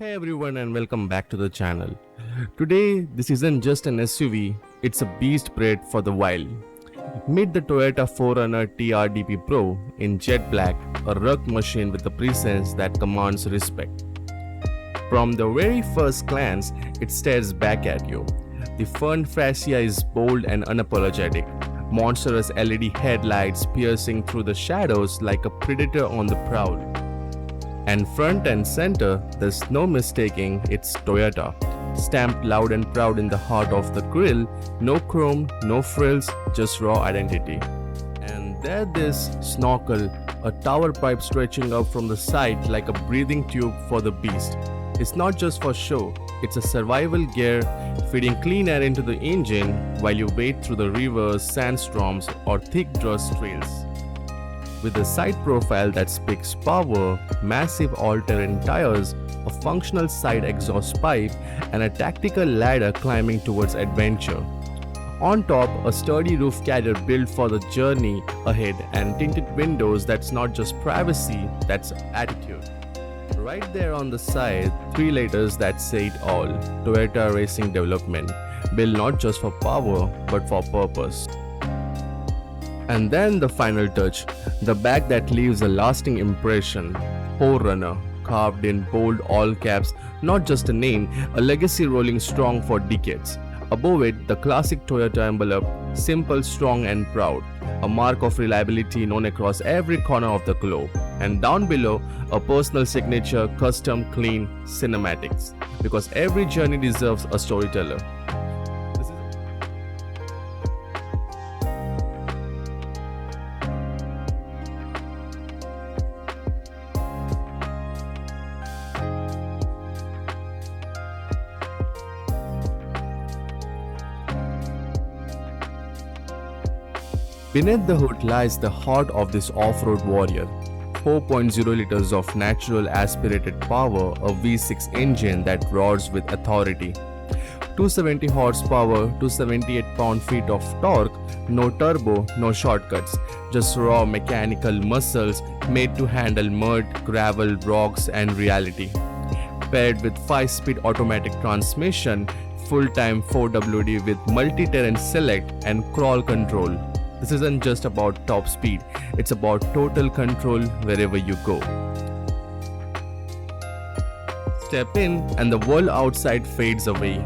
Hey everyone and welcome back to the channel. Today this isn't just an SUV, it's a beast bred for the wild. Meet the Toyota 4Runner TRD Pro in jet black, a rugged machine with a presence that commands respect. From the very first glance, it stares back at you. The front fascia is bold and unapologetic. Monstrous LED headlights piercing through the shadows like a predator on the prowl. And front and center, there's no mistaking it's Toyota. Stamped loud and proud in the heart of the grille, no chrome, no frills, just raw identity. And there this snorkel, a tower pipe stretching up from the side like a breathing tube for the beast. It's not just for show, it's a survival gear feeding clean air into the engine while you wade through the rivers, sandstorms or thick dust trails. With a side profile that speaks power, massive all-terrain tires, a functional side exhaust pipe, and a tactical ladder climbing towards adventure. On top, a sturdy roof carrier built for the journey ahead and tinted windows that's not just privacy, that's attitude. Right there on the side, 3 letters that say it all, Toyota Racing Development, built not just for power but for purpose. And then the final touch, the back that leaves a lasting impression, 4Runner, carved in bold all caps, not just a name, a legacy rolling strong for decades. Above it, the classic Toyota envelope, simple, strong and proud, a mark of reliability known across every corner of the globe. And down below, a personal signature, custom, clean, cinematics, because every journey deserves a storyteller. Beneath the hood lies the heart of this off-road warrior. 4.0 liters of natural aspirated power, a V6 engine that roars with authority. 270 horsepower, 278 pound-feet of torque, no turbo, no shortcuts, just raw mechanical muscles made to handle mud, gravel, rocks and reality. Paired with 5-speed automatic transmission, full-time 4WD with multi-terrain select and crawl control. This isn't just about top speed, it's about total control wherever you go. Step in and the world outside fades away.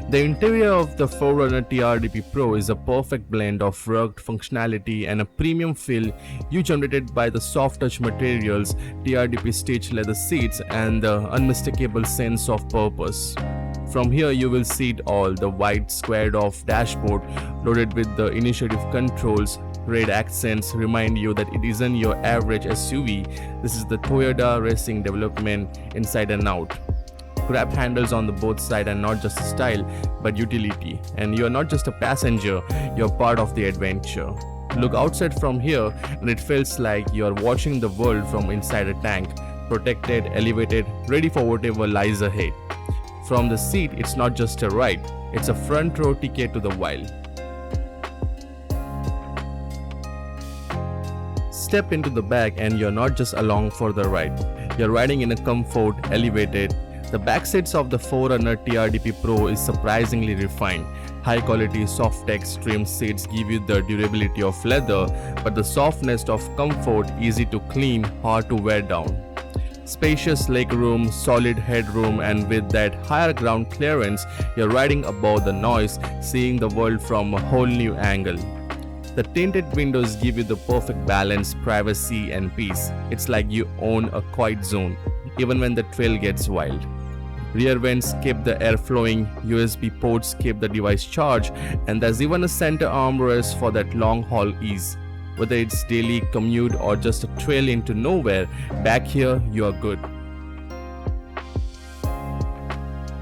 The interior of the 4Runner TRD Pro is a perfect blend of rugged functionality and a premium feel generated by the soft touch materials, TRD stitched leather seats and the unmistakable sense of purpose. From here you will see it all, the wide squared off dashboard loaded with the initiative controls, red accents remind you that it isn't your average SUV, this is the Toyota Racing Development inside and out. Grab handles on the both sides and not just style but utility, and you're not just a passenger, you're part of the adventure. Look outside from here and it feels like you're watching the world from inside a tank, protected, elevated, ready for whatever lies ahead. From the seat, it's not just a ride, it's a front row ticket to the wild. Step into the back and you're not just along for the ride, you're riding in a comfort, elevated. The back seats of the 4Runner TRD Pro is surprisingly refined. High quality Softex trim seats give you the durability of leather, but the softness of comfort, easy to clean, hard to wear down. Spacious legroom, solid headroom, and with that higher ground clearance, you're riding above the noise, seeing the world from a whole new angle. The tinted windows give you the perfect balance, privacy and peace. It's like you own a quiet zone, even when the trail gets wild. Rear vents keep the air flowing, USB ports keep the device charged, and there's even a center armrest for that long haul ease. Whether it's daily commute or just a trail into nowhere, back here you are good.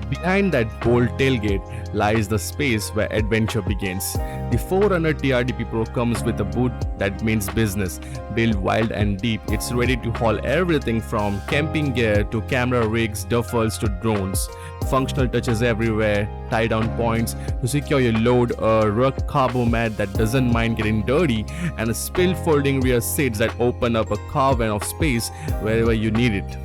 Behind that bold tailgate lies the space where adventure begins. The 4Runner TRD Pro comes with a boot that means business. Built wild and deep, it's ready to haul everything from camping gear to camera rigs, duffels to drones. Functional touches everywhere, tie down points to secure your load, a rugged carbo mat that doesn't mind getting dirty, and a spilled folding rear seats that open up a cavern of space wherever you need it.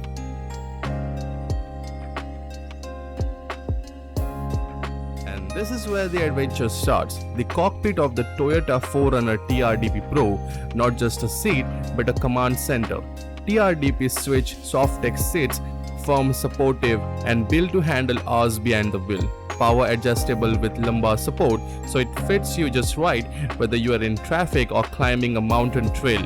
And this is where the adventure starts. The cockpit of the Toyota 4Runner TRD Pro, not just a seat but a command center. TRD switch Softex seats, firm, supportive, and built to handle hours behind the wheel. Power adjustable with lumbar support, so it fits you just right whether you are in traffic or climbing a mountain trail.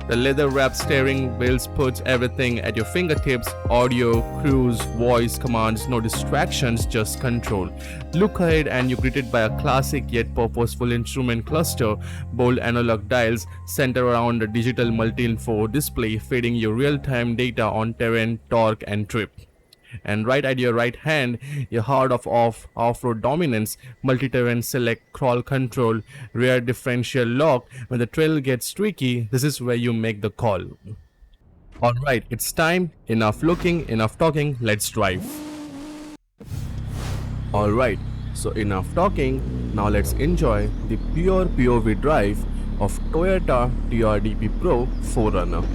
The leather wrapped steering wheels puts everything at your fingertips: audio, cruise, voice commands, no distractions, just control. Look ahead and you're greeted by a classic yet purposeful instrument cluster, bold analog dials centered around a digital multi-info display feeding you real-time data on terrain, torque, and trip. And right at your right hand, your heart of off-road dominance, multi-terrain select, crawl control, rear differential lock. When the trail gets tricky, this is where you make the call. Alright, it's time. Enough looking, enough talking, let's drive. Alright, so enough talking, now let's enjoy the pure POV drive of Toyota TRD Pro 4Runner.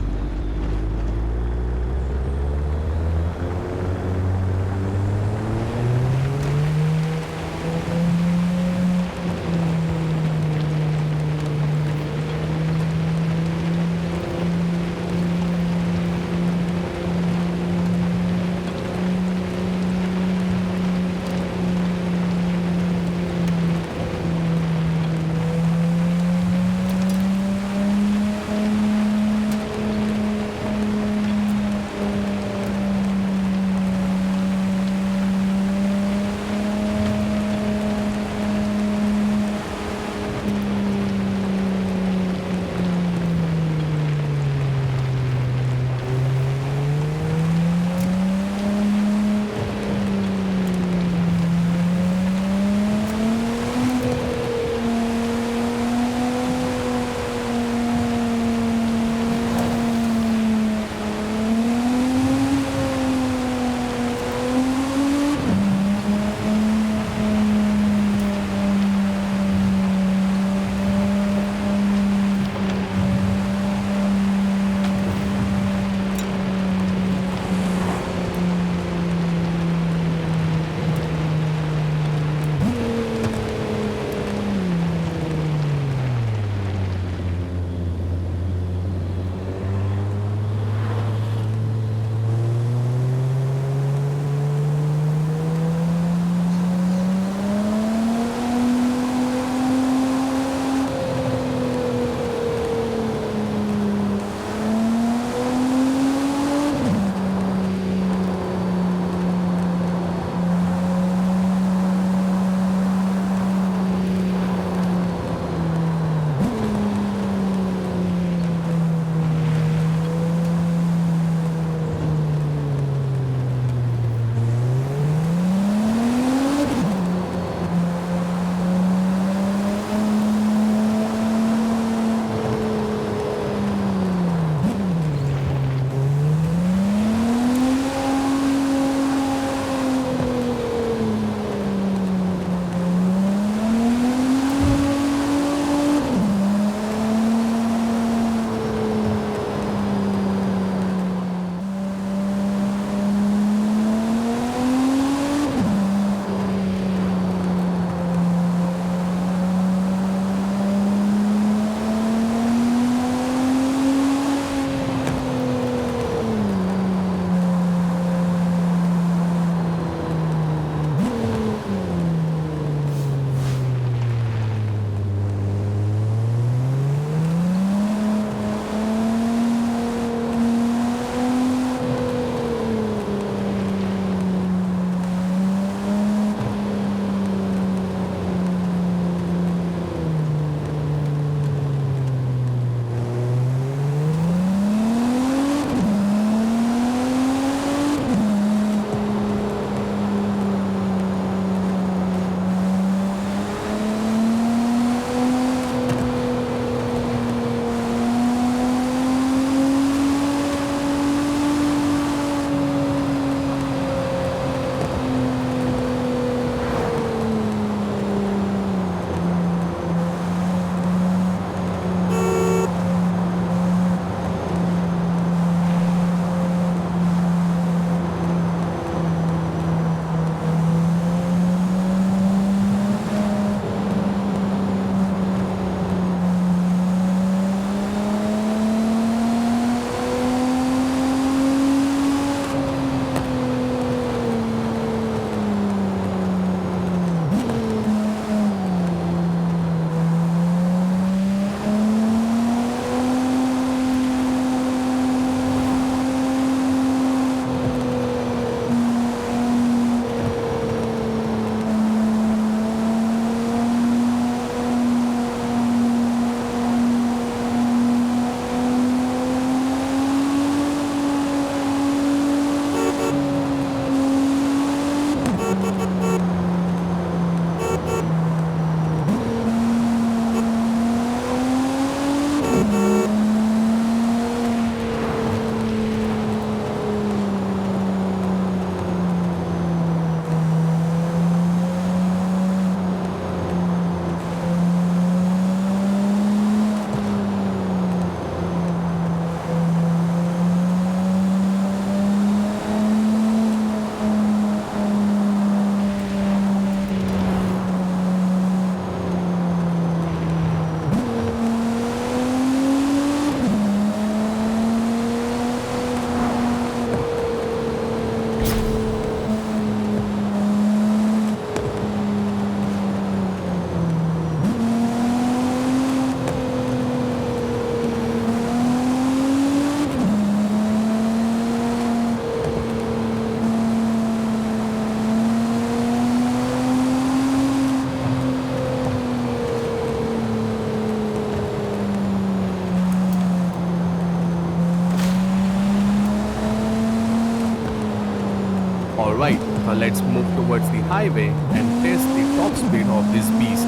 Alright, let's move towards the highway and test the top speed of this beast.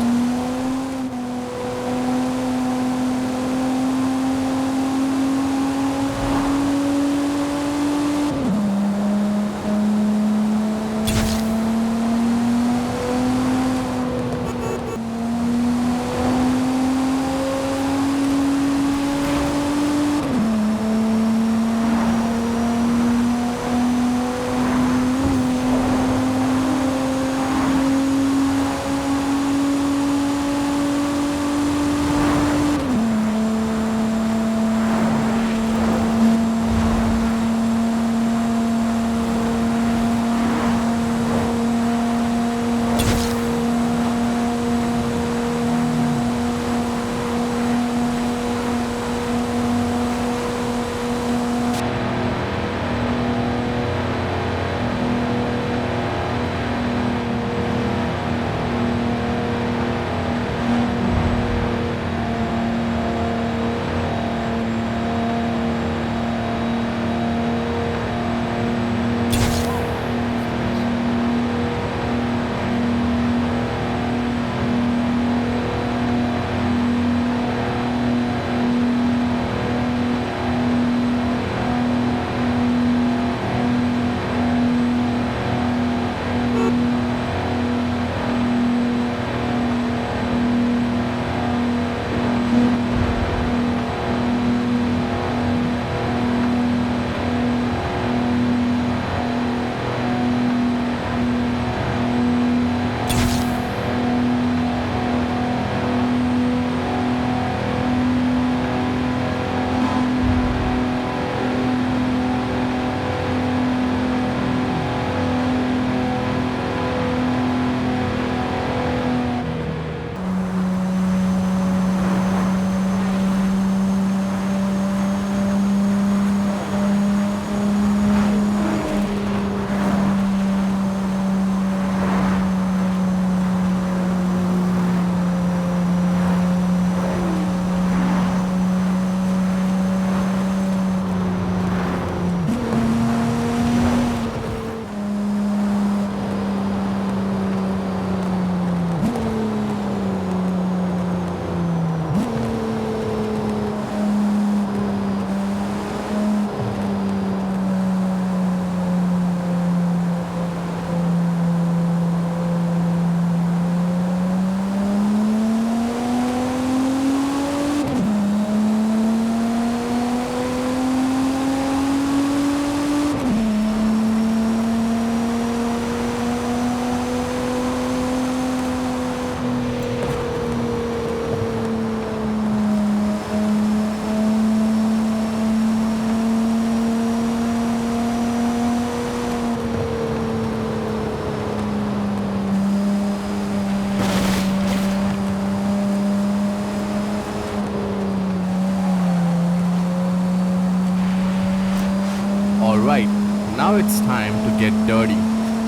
Alright, now it's time to get dirty.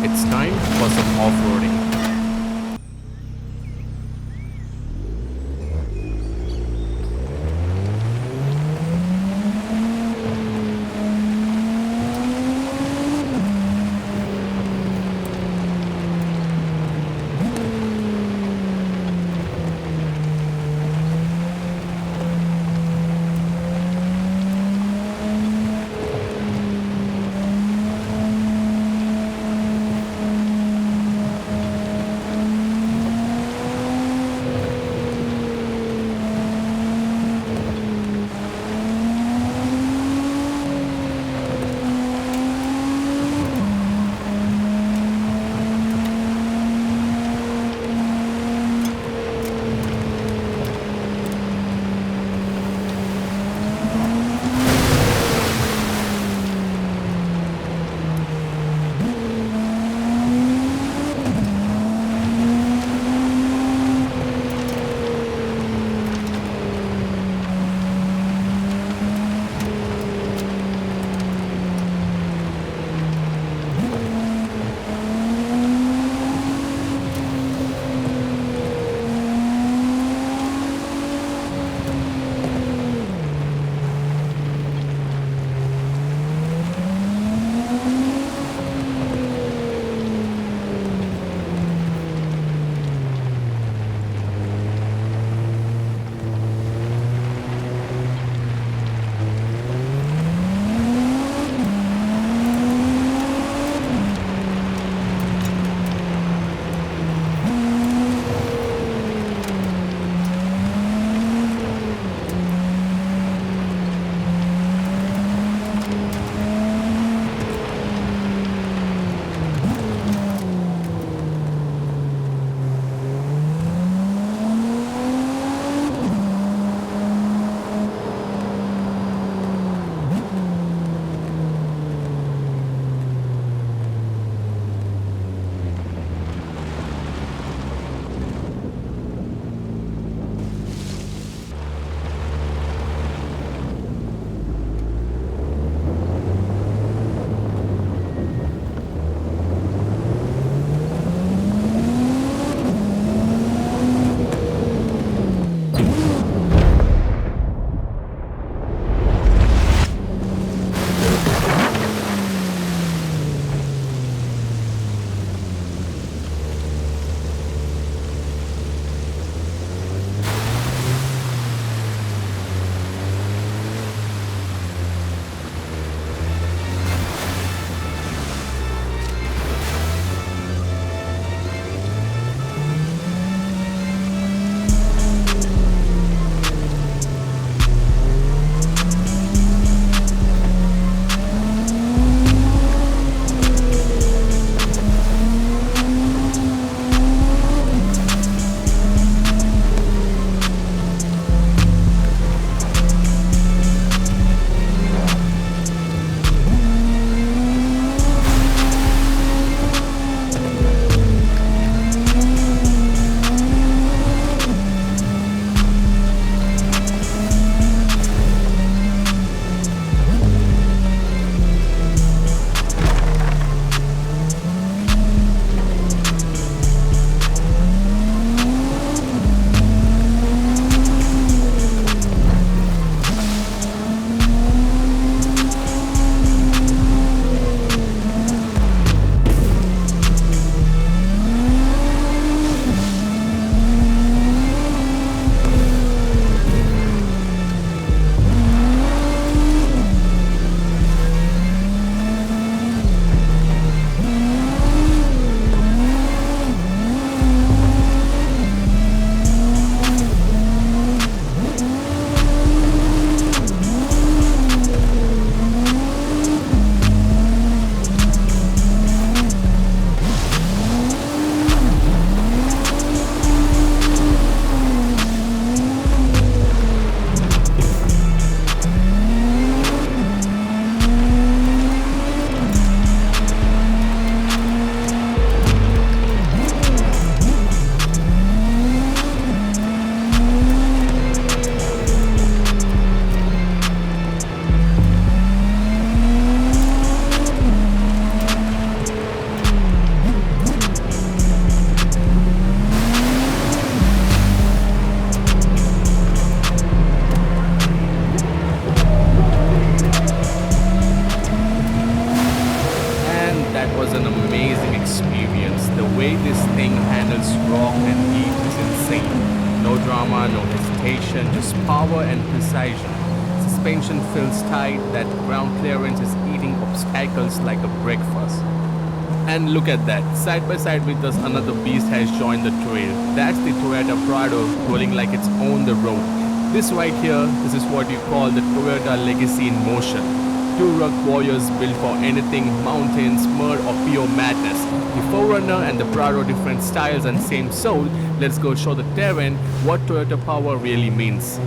It's time for some off-roading. experience. The way this thing handles rock and heat is insane. No drama, no hesitation, just power and precision. Suspension feels tight, that ground clearance is eating obstacles like a breakfast. And look at that, side by side with us another beast has joined the trail. That's the Toyota Prado rolling like it's on the road. This right here, this is what you call the Toyota legacy in motion. Two rugged warriors built for anything, mountains, mud or pure madness. The 4Runner and the Prado, different styles and same soul. Let's go show the terrain what Toyota power really means.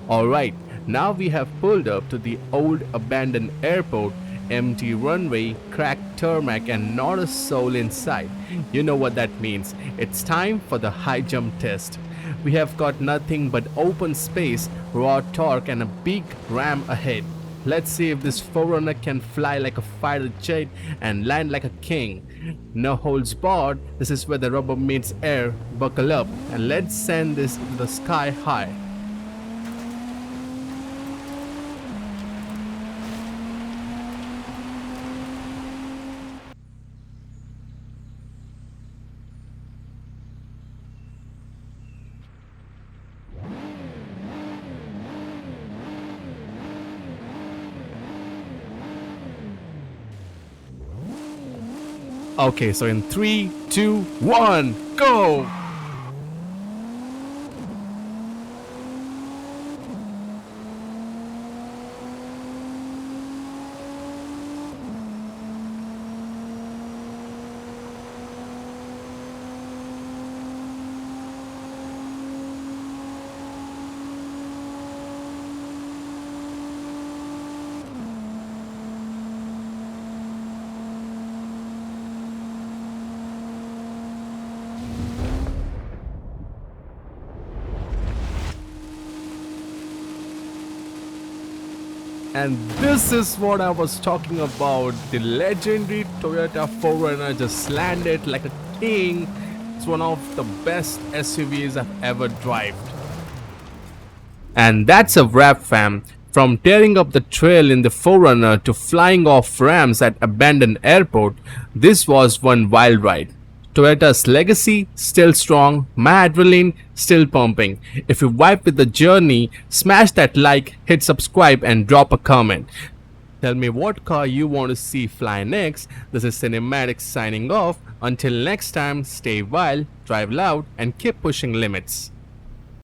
Alright, now we have pulled up to the old abandoned airport, empty runway, cracked tarmac and not a soul inside. You know what that means. It's time for the high jump test. We have got nothing but open space, raw torque and a big ram ahead. Let's see if this 4Runner can fly like a fighter jet and land like a king. No holds barred, this is where the rubber meets air. Buckle up and let's send this to the sky high. Okay, so in 3, 2, 1, go! And this is what I was talking about. The legendary Toyota 4Runner just landed like a king. It's one of the best SUVs I've ever driven. And that's a wrap, fam. From tearing up the trail in the 4Runner to flying off ramps at abandoned airport, this was one wild ride. Toyota's legacy still strong, my adrenaline still pumping. If you vibe with the journey, smash that like, hit subscribe and drop a comment. Tell me what car you want to see fly next. This is Cinematic signing off. Until next time, stay wild, drive loud and keep pushing limits.